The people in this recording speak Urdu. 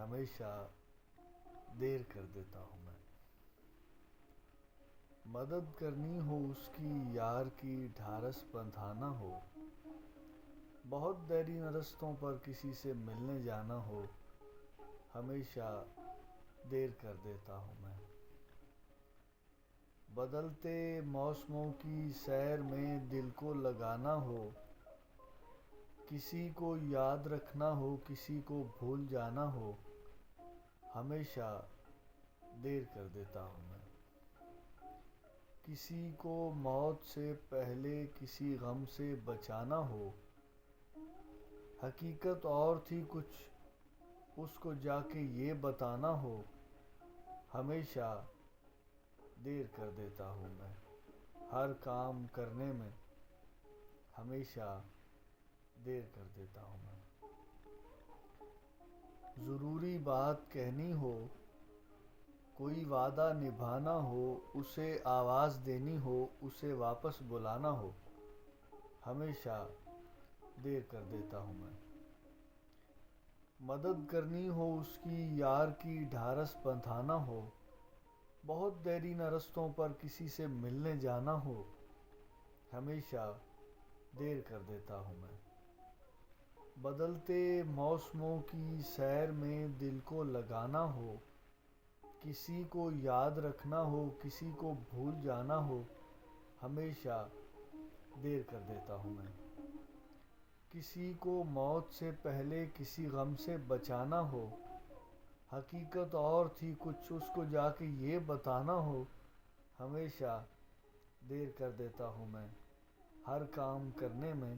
ہمیشہ دیر کر دیتا ہوں میں۔ مدد کرنی ہو اس کی یار کی ڈھارس بندھانا ہو، بہت دیرینہ رستوں پر کسی سے ملنے جانا ہو، ہمیشہ دیر کر دیتا ہوں میں۔ بدلتے موسموں کی سیر میں دل کو لگانا ہو، کسی کو یاد رکھنا ہو کسی کو بھول جانا ہو، ہمیشہ دیر کر دیتا ہوں میں۔ کسی کو موت سے پہلے کسی غم سے بچانا ہو، حقیقت اور تھی کچھ اس کو جا کے یہ بتانا ہو، ہمیشہ دیر کر دیتا ہوں میں۔ ہر کام کرنے میں ہمیشہ دیر کر دیتا ہوں میں۔ ضروری بات کہنی ہو، کوئی وعدہ نبھانا ہو، اسے آواز دینی ہو، اسے واپس بلانا ہو، ہمیشہ دیر کر دیتا ہوں میں۔ مدد کرنی ہو اس کی یار کی ڈھارس بندھانا ہو، بہت دیرینہ رستوں پر کسی سے ملنے جانا ہو، ہمیشہ دیر کر دیتا ہوں میں۔ بدلتے موسموں کی سیر میں دل کو لگانا ہو، کسی کو یاد رکھنا ہو کسی کو بھول جانا ہو، ہمیشہ دیر کر دیتا ہوں میں۔ کسی کو موت سے پہلے کسی غم سے بچانا ہو، حقیقت اور تھی کچھ اس کو جا کے یہ بتانا ہو، ہمیشہ دیر کر دیتا ہوں میں۔ ہر کام کرنے میں